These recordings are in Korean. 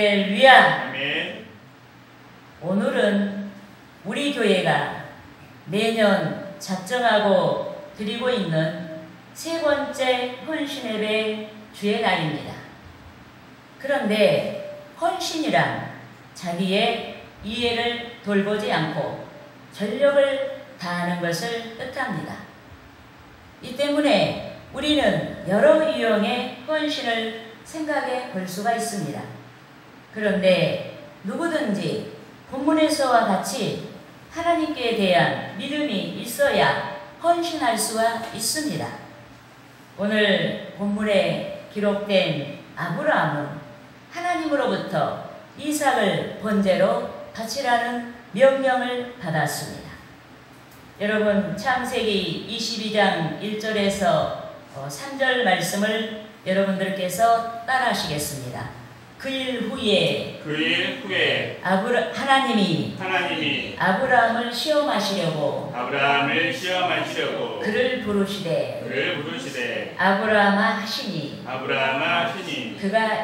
할렐루야. 아멘. 오늘은 우리 교회가 매년 작정하고 드리고 있는 세 번째 헌신예배 주의 날입니다. 그런데 헌신이란 자기의 이해를 돌보지 않고 전력을 다하는 것을 뜻합니다. 이 때문에 우리는 여러 유형의 헌신을 생각해 볼 수가 있습니다. 그런데 누구든지 본문에서와 같이 하나님께 대한 믿음이 있어야 헌신할 수가 있습니다. 오늘 본문에 기록된 아브라함은 하나님으로부터 이삭을 번제로 바치라는 명령을 받았습니다. 여러분, 창세기 22장 1절에서 3절 말씀을 여러분들께서 따라하시겠습니다. 그 일 후에 하나님이 아브라함을 시험하시려고 그를 부르시되 아브라함아 하시니 그가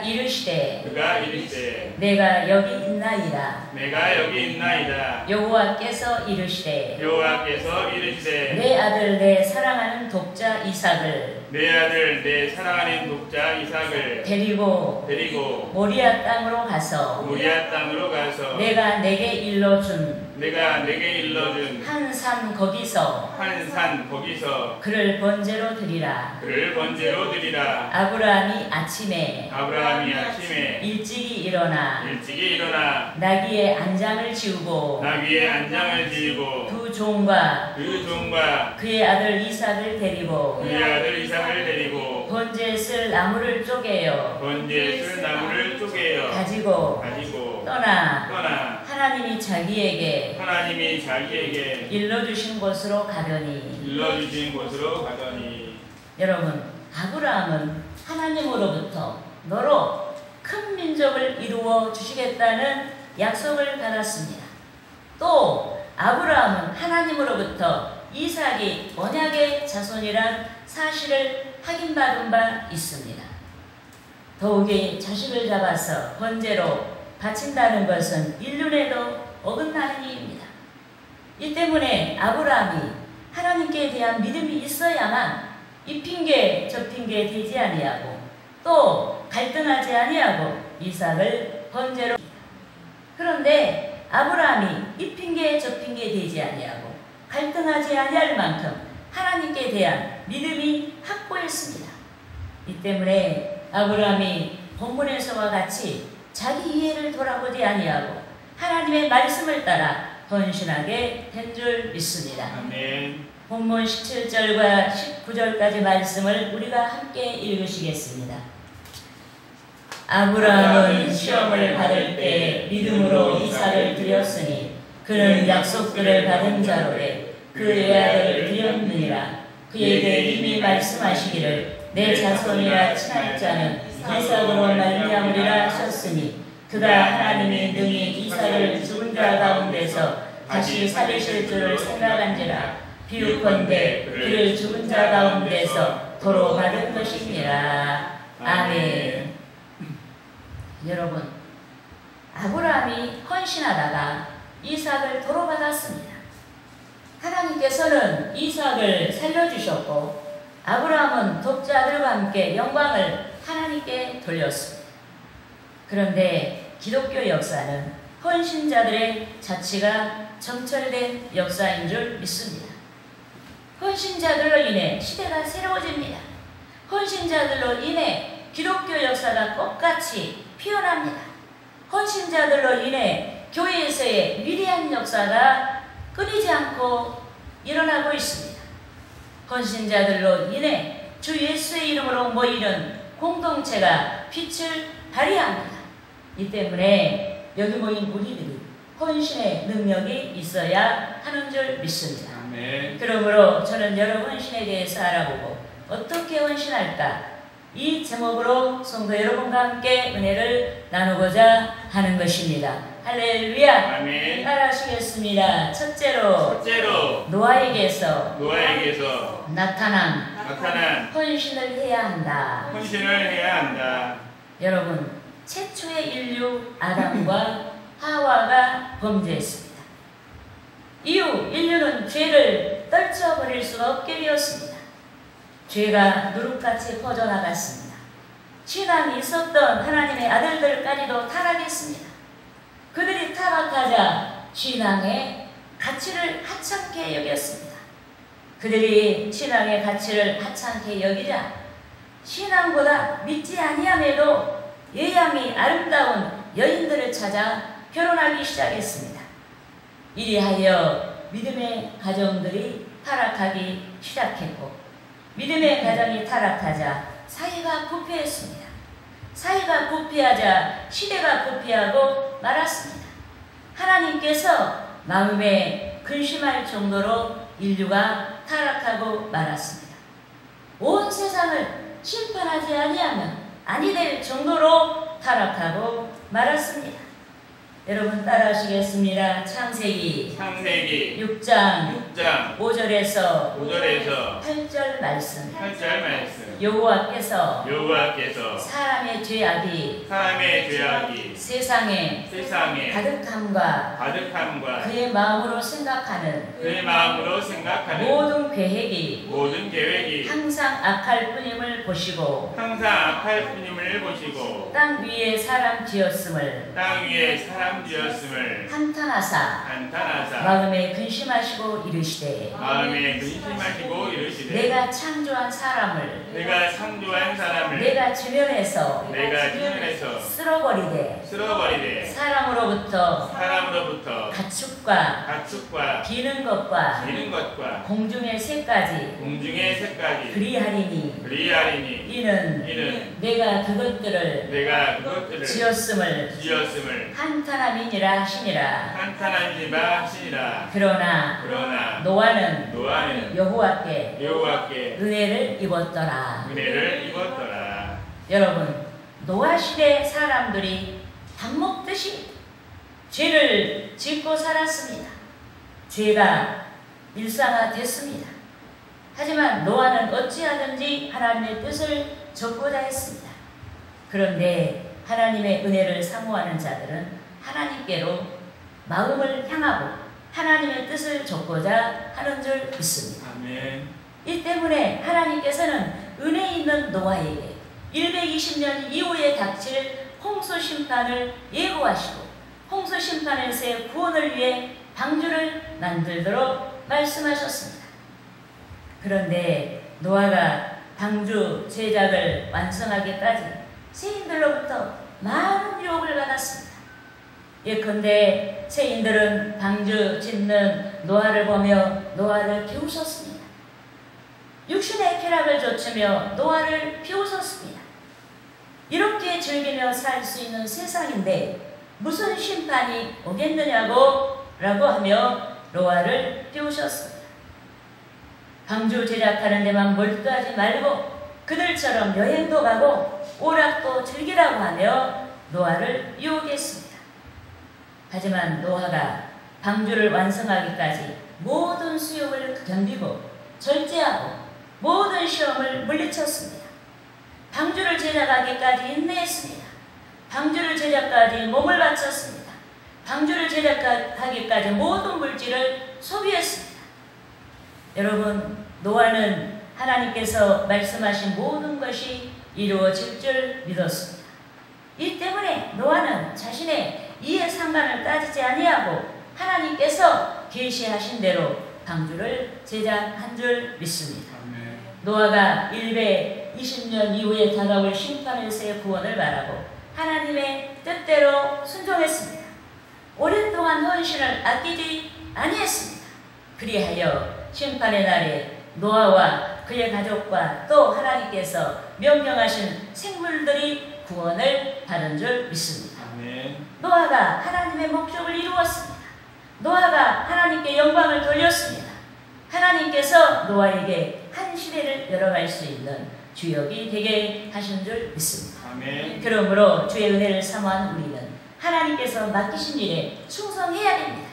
이르시되 내가 여기 있나이다. 여호와께서 이르시되 내 아들 내 사랑하는 독자 이삭을 데리고 모리아 땅으로 가서 내가 내게 일러준 한 산 거기서 그를 번제로 드리라. 아브라함이 아침에 일찍이 일어나 나귀의 안장을 지우고 두 종과 그의 아들 이삭을 데리고 번제에 쓸 나무를 쪼개어 가지고 떠나 하나님이 자기에게 일러주신 곳으로 가더니 여러분, 아브라함은 하나님으로부터 너로 큰 민족을 이루어 주시겠다는 약속을 받았습니다. 또 아브라함은 하나님으로부터 이삭이 언약의 자손이란 사실을 확인받은 바 있습니다. 더욱이 자식을 잡아서 번제로 바친다는 것은 인륜에도 어긋나는 일입니다. 이 때문에 아브라함이 하나님께 대한 믿음이 있어야만 이 핑계 저 핑계 되지 아니하고 또 갈등하지 아니하고 이삭을 번제로. 그런데 아브라함이 이 핑계 저 핑계 되지 아니하고 갈등하지 아니할 만큼 하나님께 대한 믿음이 확고했습니다. 이 때문에 아브라함이 본문에서와 같이 자기 이해를 돌아보지 아니하고 하나님의 말씀을 따라 헌신하게 된 줄 믿습니다. 아멘. 본문 17절과 19절까지 말씀을 우리가 함께 읽으시겠습니다. 아브라함은 시험을 받을 때 믿음으로 이삭을 드렸으니 그는 약속들을 받은 자로되 그 외아들을 드렸느니라. 그에게 이미 말씀하시기를 내 자손이라 칭할 자는 이삭으로 말미암으리라 하셨으니 그가 하나님이 능히 이삭을 죽은 자 가운데서 다시 살리실 줄을 생각한지라. 비유컨대 그를 죽은 자 가운데서 도로 받은 것이니라. 아멘. 여러분, 아브라함이 헌신하다가 이삭을 도로 받았습니다. 하나님께서는 이삭을 살려주셨고 아브라함은 독자들과 함께 영광을 하나님께 돌렸습니다. 그런데 기독교 역사는 헌신자들의 자치가 정철된 역사인 줄 믿습니다. 헌신자들로 인해 시대가 새로워집니다. 헌신자들로 인해 기독교 역사가 꽃같이 피어납니다. 헌신자들로 인해 교회에서의 위대한 역사가 끊이지 않고 일어나고 있습니다. 헌신자들로 인해 주 예수의 이름으로 모이는 공동체가 빛을 발휘합니다. 이 때문에 여기 모인 우리들이 헌신의 능력이 있어야 하는 줄 믿습니다. 아멘. 그러므로 저는 여러 헌신에 대해서 알아보고 어떻게 헌신할까, 이 제목으로 성도 여러분과 함께 은혜를 나누고자 하는 것입니다. 할렐루야. 아멘. 따라하시겠습니다. 첫째로 노아에게서 나타난 헌신을 해야 한다. 헌신을 해야 한다. 여러분, 최초의 인류 아담과 하와가 범죄했습니다. 이후 인류는 죄를 떨쳐버릴 수가 없게 되었습니다. 죄가 누룩같이 퍼져나갔습니다. 신앙이 있었던 하나님의 아들들까지도 타락했습니다. 그들이 타락하자 신앙의 가치를 하찮게 여겼습니다. 그들이 신앙의 가치를 하찮게 여기자 신앙보다 믿지 아니함에도 예양이 아름다운 여인들을 찾아 결혼하기 시작했습니다. 이리하여 믿음의 가정들이 타락하기 시작했고 믿음의 가정이 타락하자 사회가 부패했습니다. 사회가 부패하자 시대가 부패하고 말았습니다. 하나님께서 마음에 근심할 정도로 인류가 타락하고 말았습니다. 온 세상을 심판하지 아니하면 아니 될 정도로 타락하고 말았습니다. 여러분 따라하시겠습니다. 창세기 6장 5절에서 8절 말씀. 여호와께서 사람의 죄악이 세상에 가득함과 그의 마음으로 생각하는 모든 계획이 항상 악할 뿐임을 보시고 땅 위에 사람 지었음을 한탄하사 마음에 근심하시고 이르시되 내가 창조한 사람을 내가 지면에서 쓸어버리되 사람으로부터 가축과 기는 것과 공중의 새까지 그리하리니 이는 내가 그것들을 지었음을 한탄함이니라 하시니라. 그러나 노아는 여호와께 은혜를 입었더라. 여러분 노아 시대 사람들이 밥 먹듯이 죄를 짓고 살았습니다. 죄가 일상화됐습니다. 하지만 노아는 어찌하든지 하나님의 뜻을 적고자 했습니다. 그런데 하나님의 은혜를 사모하는 자들은 하나님께로 마음을 향하고 하나님의 뜻을 적고자 하는 줄 믿습니다. 이 때문에 하나님께서는 은혜 있는 노아에게 120년 이후에 닥칠 홍수 심판을 예고하시고 홍수 심판에서의 구원을 위해 방주를 만들도록 말씀하셨습니다. 그런데 노아가 방주 제작을 완성하기까지 세인들로부터 많은 유혹을 받았습니다. 예컨대 세인들은 방주 짓는 노아를 보며 노아를 비웃었습니다. 육신의 쾌락을 좇으며 노아를 비웃었습니다. 이렇게 즐기며 살 수 있는 세상인데 무슨 심판이 오겠느냐고 라고 하며 노아를 비웃었습니다. 방주 제작하는 데만 몰두하지 말고 그들처럼 여행도 가고 오락도 즐기라고 하며 노아를 유혹했습니다. 하지만 노아가 방주를 완성하기까지 모든 수욕을 견디고 절제하고 모든 시험을 물리쳤습니다. 방주를 제작하기까지 인내했습니다. 방주를 제작까지 몸을 바쳤습니다. 방주를 제작하기까지 모든 물질을 소비했습니다. 여러분, 노아는 하나님께서 말씀하신 모든 것이 이루어질 줄 믿었습니다. 이 때문에 노아는 자신의 이해상관을 따지지 아니하고 하나님께서 계시하신 대로 방주를 제작한 줄 믿습니다. 노아가 120년 이후에 다가올 심판에서의 구원을 바라고 하나님의 뜻대로 순종했습니다. 오랫동안 헌신을 아끼지 아니했습니다. 그리하여 심판의 날에 노아와 그의 가족과 또 하나님께서 명령하신 생물들이 구원을 받은 줄 믿습니다. 노아가 하나님의 목적을 이루었습니다. 노아가 하나님께 영광을 돌렸습니다. 하나님께서 노아에게 한 시대를 열어갈 수 있는 주역이 되게 하신 줄 믿습니다. 그러므로 주의 은혜를 사모한 우리는 하나님께서 맡기신 일에 충성해야 됩니다.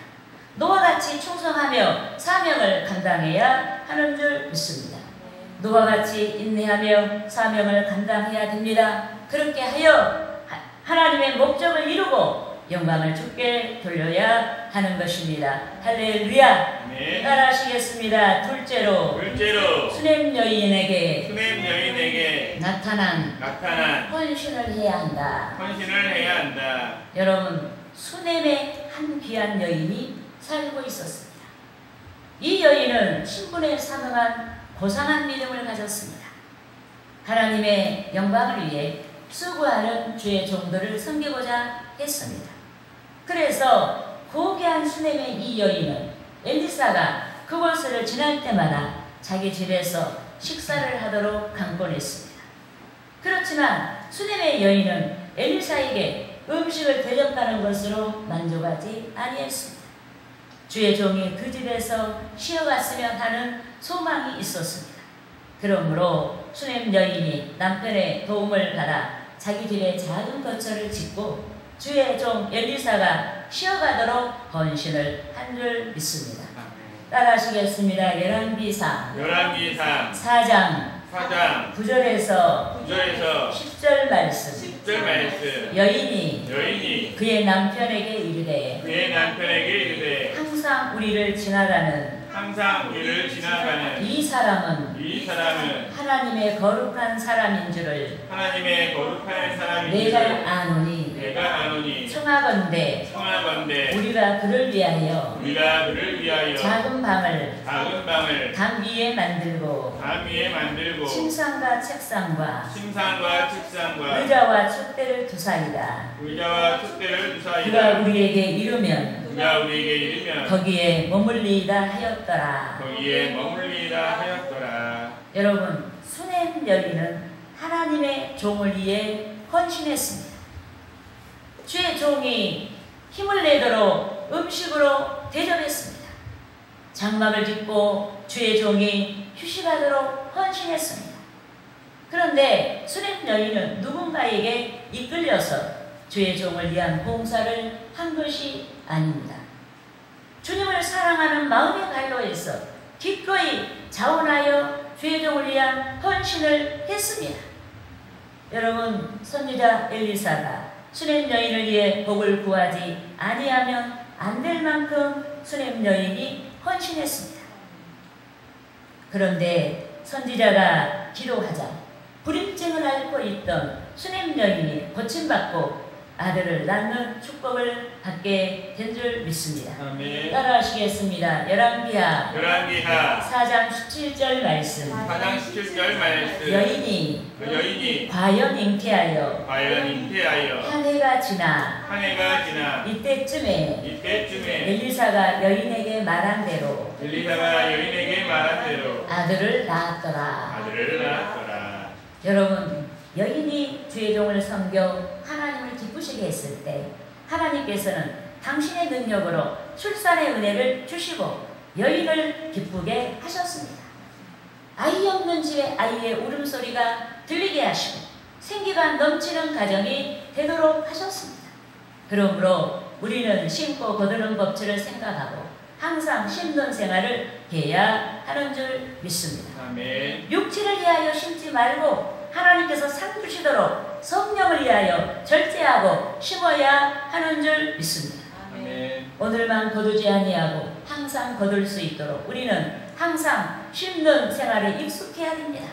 노아같이 충성하며 사명을 감당해야 하는 줄 믿습니다. 노아같이 인내하며 사명을 감당해야 됩니다. 그렇게 하여 하나님의 목적을 이루고 영광을 주께 돌려야 하는 것입니다. 할렐루야. 네. 따라하시겠습니다. 둘째로 수냄 여인에게 나타난 헌신을 해야 한다. 여러분, 수냄의 한 귀한 여인이 살고 있었습니다. 이 여인은 신분에 상응한 고상한 믿음을 가졌습니다. 하나님의 영광을 위해 수고하는 주의 종들을 섬기고자 했습니다. 그래서 고귀한 수냄의 이 여인은 엘리사가 그곳을 지날 때마다 자기 집에서 식사를 하도록 강권했습니다. 그렇지만 수냄의 여인은 엘리사에게 음식을 대접하는 것으로 만족하지 아니했습니다. 주의 종이 그 집에서 쉬어갔으면 하는 소망이 있었습니다. 그러므로 수냄 여인이 남편의 도움을 받아 자기 집에 작은 거처를 짓고 주의 종 엘리사가 쉬어가도록 헌신을 한 줄 믿습니다. 따라하시겠습니다. 열왕기상 4장 9절에서 10절 말씀. 여인이 그의 남편에게 이르되 항상 우리를 지나가는 이 사람은 하나님의 거룩한 사람인 줄을 내가 아노니 청하건대 우리가 그를 위하여 작은 방을 담 위에 만들고 침상과 책상과 의자와 촛대를 두사이다. 그가 우리에게 이르면 거기에 머물리이다 하였더라. 여러분, 수냄 여인은 하나님의 종을 위해 헌신했습니다. 주의 종이 힘을 내도록 음식으로 대접했습니다. 장막을 짓고 주의 종이 휴식하도록 헌신했습니다. 그런데 수냄 여인은 누군가에게 이끌려서 주의 종을 위한 봉사를 한 것이 아닙니다. 주님을 사랑하는 마음의 갈로에서 기꺼이 자원하여 주의 종을 위한 헌신을 했습니다. 여러분, 선지자 엘리사가 수냄 여인을 위해 복을 구하지 아니하면 안 될 만큼 수냄 여인이 헌신했습니다. 그런데 선지자가 기도하자 불임증을 앓고 있던 수냄 여인이 고침받고 아들을 낳는 축복을 받게 된 줄 믿습니다. 아멘. 따라하시겠습니다. 열왕기하 4장 17절 말씀. 여인이 과연 잉태하여 한 해가 지나 이때쯤에 엘리사가 여인에게 말한 대로 아들을 낳았더라. 여러분, 여인이 주의 종을 섬겨 하나님을 기쁘시게 했을 때 하나님께서는 당신의 능력으로 출산의 은혜를 주시고 여인을 기쁘게 하셨습니다. 아이 없는 집에 아이의 울음소리가 들리게 하시고 생기가 넘치는 가정이 되도록 하셨습니다. 그러므로 우리는 심고 거두는 법칙을 생각하고 항상 심는 생활을 해야 하는 줄 믿습니다. 아멘. 육체를 위하여 심지 말고 하나님께서 상 주시도록 성령을 위하여 절제하고 심어야 하는 줄 믿습니다. 아멘. 오늘만 거두지 아니하고 항상 거둘 수 있도록 우리는 항상 심는 생활에 익숙해야 됩니다.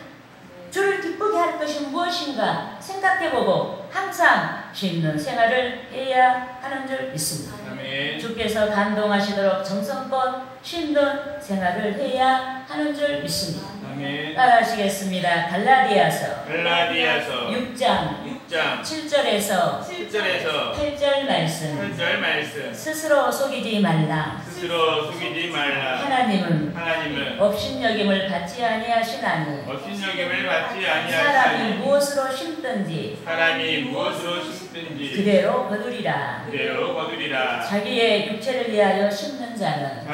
주를 기쁘게 할 것이 무엇인가 생각해보고 항상 심는 생활을 해야 하는 줄 믿습니다. 아멘. 주께서 감동하시도록 정성껏 심는 생활을 해야 하는 줄 믿습니다. 아멘. 따라하시겠습니다. 갈라디아서 6장 7절에서 8절 말씀. 스스로 속이지 말라. 하나님은 업신여김을 받지 아니하시나니 사람이 무엇으로 심든지 그대로 거두리라. 자기의 육체를 위하여 심는 자는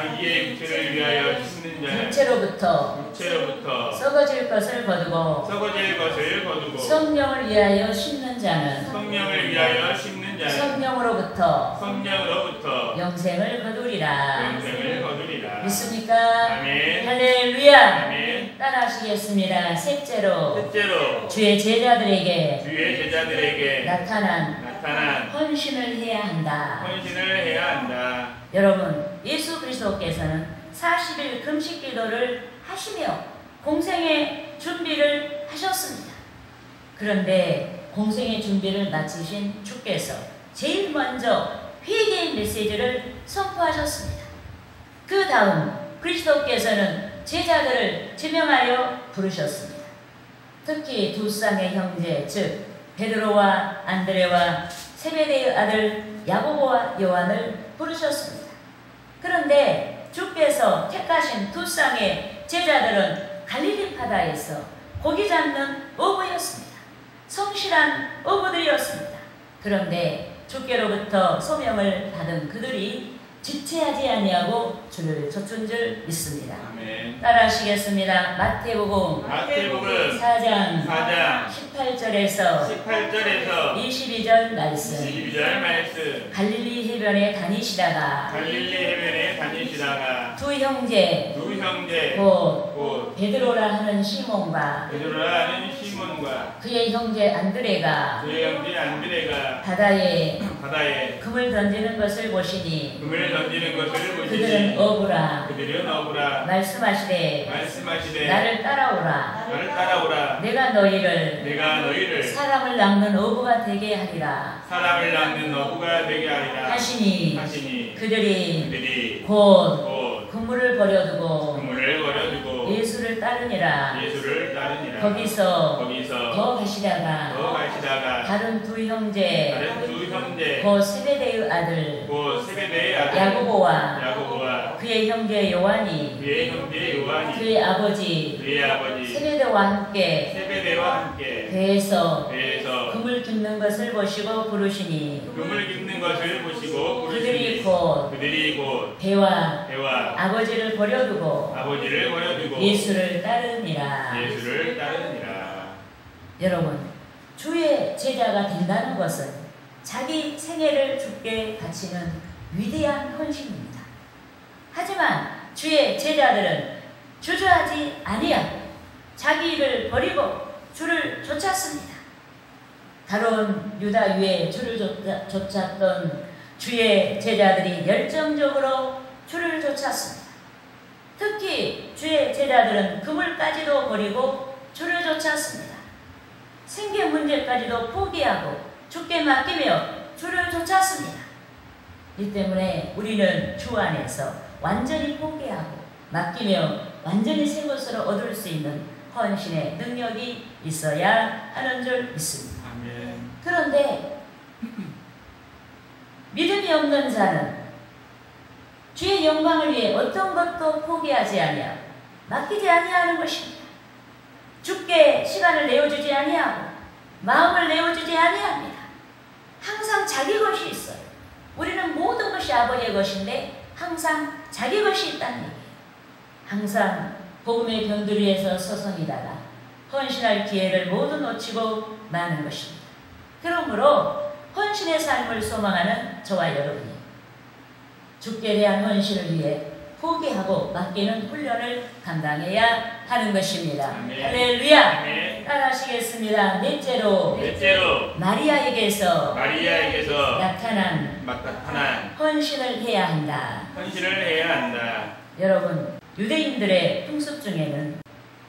육체로부터 썩어질 것을 거두고 성령을 위하여 심는 자는 성령으로부터 영생을 거두리라. 믿습니까? 아멘. 할렐루야. 아멘. 따라하시겠습니다. 셋째로 주의 제자들에게 나타난 나타난 헌신을 해야 한다. 헌신을 해야 한다. 여러분, 예수 그리스도께서는 40일 금식 기도를 하시며 공생의 준비를 하셨습니다. 그런데 공생의 준비를 마치신 주께서 제일 먼저 회개의 메시지를 선포하셨습니다. 그 다음 그리스도께서는 제자들을 지명하여 부르셨습니다. 특히 두 쌍의 형제, 즉 베드로와 안드레와 세베대의 아들 야고보와 요한을 부르셨습니다. 그런데 주께서 택하신 두 쌍의 제자들은 갈릴리 바다에서 고기 잡는 어부였습니다. 성실한 어부들이었습니다. 그런데 주께로부터 소명을 받은 그들이 지체하지 아니하고 주를 좇은 줄 믿습니다. 아멘. 따라하시겠습니다. 마태복음 4장 18절에서 22절 말씀. 22절 말씀. 갈릴리 해변에 다니시다가 두 형제 곧 베드로라 하는 시몬과 그의 형제 안드레가 바다에 금을 던지는 것을 보시니 그들은 어부라 말씀하시되 나를 따라오라 내가 너희를 사람을 낚는 어부가 되게 하리라 하시니 그들이 곧 그물을 버려두고 예수를 따르니라. 거기서 더 가시다가 다른 두 형제 곧 세베대의 아들 야고보와 그의 형제 요한이 그의 아버지 세베대와 함께 배에서 금을 깁는 것을 보시고 부르시니 그들이 곧 배와 아버지를 버려두고 예수를 따르니라. 여러분, 주의 제자가 된다는 것은 자기 생애를 주께 바치는 위대한 헌신입니다. 하지만 주의 제자들은 주저하지 아니하고 자기 일을 버리고 주를 쫓았습니다. 다른 유다 위에 주를 쫓았던 주의 제자들이 열정적으로 주를 쫓았습니다. 특히 주의 제자들은 그물까지도 버리고 주를 쫓았습니다. 생계 문제까지도 포기하고 주께 맡기며 주를 쫓았습니다. 이 때문에 우리는 주 안에서 완전히 포기하고 맡기며 완전히 새 것으로 얻을 수 있는 헌신의 능력이 있어야 하는 줄 믿습니다. 아멘. 그런데 믿음이 없는 자는 주의 영광을 위해 어떤 것도 포기하지 아니하고 맡기지 아니하는 것입니다. 주께 시간을 내어주지 아니하고 마음을 내어주지 아니합니다. 항상 자기 것이 있어요. 우리는 모든 것이 아버지의 것인데 항상 자기 것이 있다는 얘기예요. 항상 복음의 변두리에서 서성이다가 헌신할 기회를 모두 놓치고 마는 것입니다. 그러므로 헌신의 삶을 소망하는 저와 여러분이 주께 대한 헌신을 위해 포기하고 맡기는 훈련을 감당해야 하는 것입니다. 아멘. 할렐루야. 아멘. 따라하시겠습니다. 넷째로 마리아에게서 나타난 헌신을 해야 한다. 여러분, 유대인들의 풍습 중에는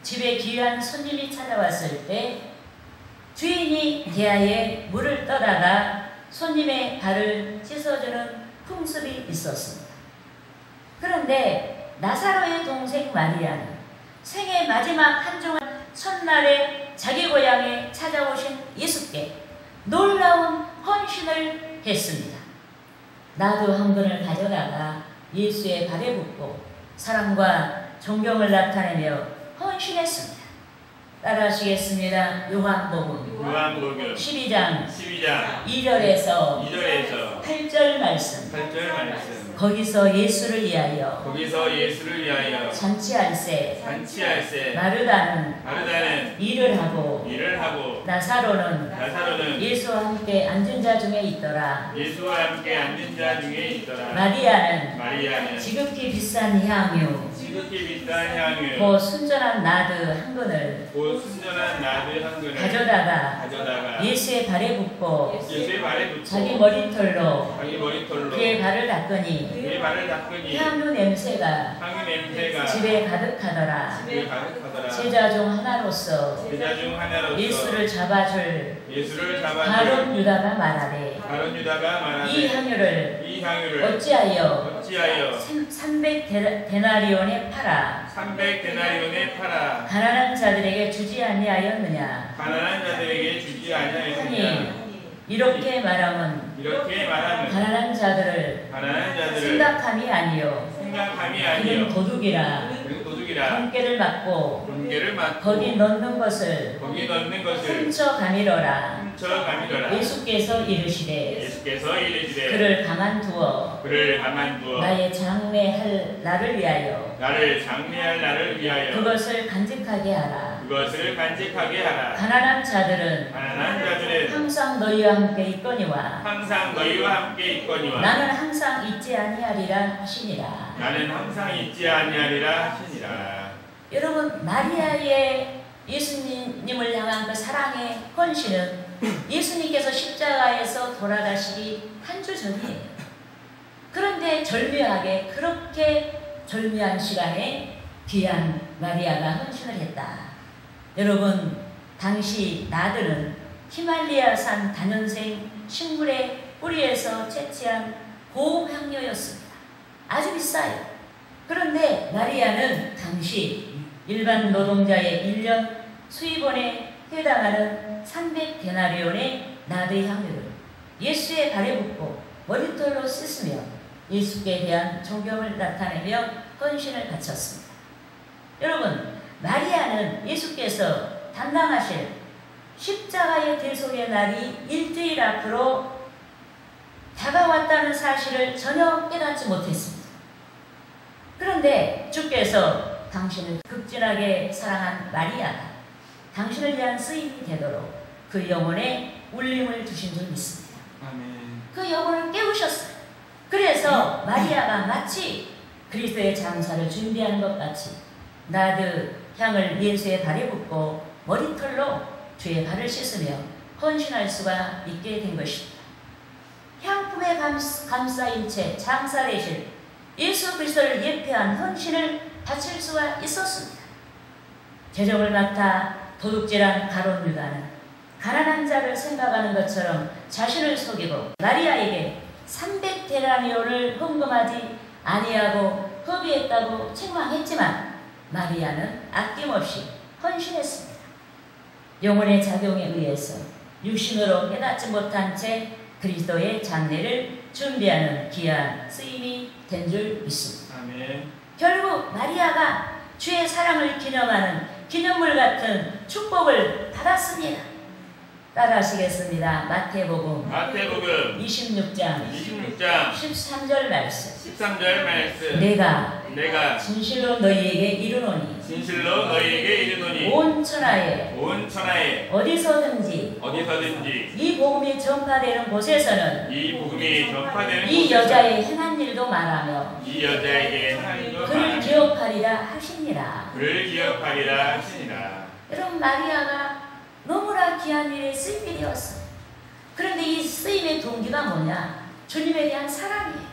집에 귀한 손님이 찾아왔을 때 주인이 대야에 물을 떠다가 손님의 발을 씻어주는 풍습이 있었습니다. 그런데 나사로의 동생 마리아는 생애 마지막 한중한 첫날에 자기 고향에 찾아오신 예수께 놀라운 헌신을 했습니다. 나도 한 근을 가져다가 예수의 발에 붓고 사랑과 존경을 나타내며 헌신했습니다. 따라하시겠습니다. 요한복음 12장 2절에서 8절 말씀. 거기서 예수를 위하여 잔치할세 마르다는 일을 하고 나사로는 예수와 함께 앉은 자 중에 있더라. 마리아는 지극히 비싼 향유 지극히 비싼 향을 곧 순전한 나드 한 근을 곧 순전한 나드 한 근을 가져다가 예수의 발에 붓고 예수의 발에 붓고 자기 머리털로 그의 발을 닦으니 향유 냄새가 집에 가득하더라. 제자 중 하나로서 예수를 잡아줄 가룟 유다가 말하되 이 향유를 어찌하여 300데나리온에 팔아 가난한 자들에게 주지 아니하였느냐 하니 이렇게 말하면 가난한 자들을 생각함이 아니요 그는 도둑이라 돈깨를 맞고 거기 넣는 것을 훔쳐 가미러라. 예수께서 이르시되 그를 가만두어 나의 장례할 날을 위하여 그것을 간직하게 하라. 가난한 자들은 항상 너희와 함께 있거니와 나는 항상 있지 아니하리라 하시니라. 여러분, 마리아의 예수님을 향한 그 사랑의 헌신은 예수님께서 십자가에서 돌아가시기 한 주 전이에요. 그런데 절묘하게 그렇게 절묘한 시간에 귀한 마리아가 헌신을 했다. 여러분, 당시 나들은 히말리아산 다년생 식물의 뿌리에서 채취한 고향료였습니다. 아주 비싸요. 그런데 마리아는 당시 일반 노동자의 1년 수입원에 해당하는 300데나리온의 나드의 향유를 예수의 발에 붓고 머리털로 씻으며 예수께 대한 존경을 나타내며 헌신을 바쳤습니다. 여러분, 마리아는 예수께서 담당하실 십자가의 대속의 날이 일주일 앞으로 다가왔다는 사실을 전혀 깨닫지 못했습니다. 그런데 주께서 당신을 극진하게 사랑한 마리아가 당신을 위한 쓰임이 되도록 그 영혼에 울림을 주신 줄 믿습니다. 그 영혼을 깨우셨어요. 그래서 마리아가 마치 그리스도의 장사를 준비하는 것 같이 나드 향을 예수의 발에 붓고 머리털로 주의 발을 씻으며 헌신할 수가 있게 된 것입니다. 향품에 감싸인 채 장사 되실 예수 그리스도를 예표한 헌신을 바칠 수가 있었습니다. 재정을 맡아 도둑질한 가룟 유다는 가난한 자를 생각하는 것처럼 자신을 속이고 마리아에게 300데나리온을 헌금하지 아니하고 허비했다고 책망했지만 마리아는 아낌없이 헌신했습니다. 영혼의 작용에 의해서 육신으로 깨닫지 못한 채 그리스도의 장례를 준비하는 귀한 쓰임이 된 줄 믿습니다. 아멘. 결국 마리아가 주의 사랑을 기념하는 기념물 같은 축복을 받았습니다. 따라하시겠습니다. 마태복음 26장 13절 말씀. 내가 진실로 너희에게 이르노니 온 천하에 어디서든지 이 복음이 전파되는 곳에서는 이 여자의 행한 일도 말하며 그를 기억하리라 하시니라. 여러분, 마리아가 너무나 귀한 일에 쓰임이 되었어요. 그런데 이 쓰임의 동기가 뭐냐? 주님에 대한 사랑이에요.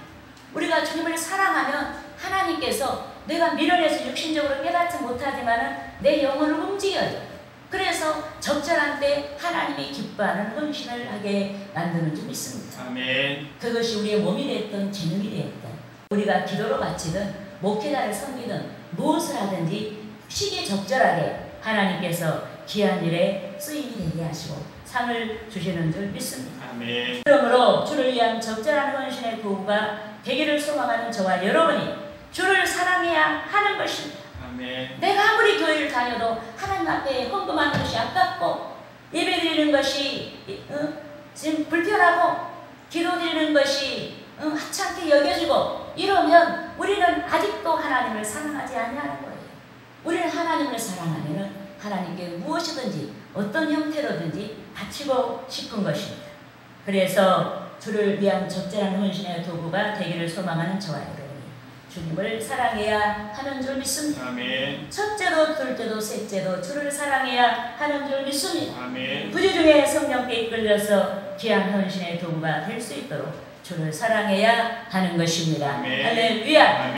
우리가 주님을 사랑하면 하나님께서 내가 미련해서 육신적으로 깨닫지 못하지만 내 영혼을 움직여요. 그래서 적절한 때 하나님이 기뻐하는 헌신을 하게 만드는 줄 믿습니다. 아멘. 그것이 우리의 몸이 됐든 재능이 되었든 우리가 기도로 바치든 목회자를 섬기든 무엇을 하든지 시기적절하게 하나님께서 귀한 일에 쓰임이 되게 하시고 상을 주시는 줄 믿습니다. 아멘. 그러므로 주를 위한 적절한 헌신의 도구가 되기를 소망하는 저와 여러분이 주를 사랑해야 하는 것입니다. 아멘. 내가 아무리 교회를 다녀도 하나님 앞에 헌금하는 것이 아깝고 예배드리는 것이 지금 불편하고 기도드리는 것이 하찮게 여겨지고 이러면 우리는 아직도 하나님을 사랑하지 아니하는 거예요. 우리는 하나님을 사랑하면 하나님께 무엇이든지 어떤 형태로든지 바치고 싶은 것입니다. 그래서 주를 위한 적절한 헌신의 도구가 되기를 소망하는 저와 여러분이 주님을 사랑해야 하는 줄 믿습니다. 아멘. 첫째도 둘째도 셋째도 주를 사랑해야 하는 줄 믿습니다. 아멘. 부재 중에 성령께 이끌려서 귀한 헌신의 도구가 될 수 있도록 주를 사랑해야 하는 것입니다. 아멘. 할렐루야.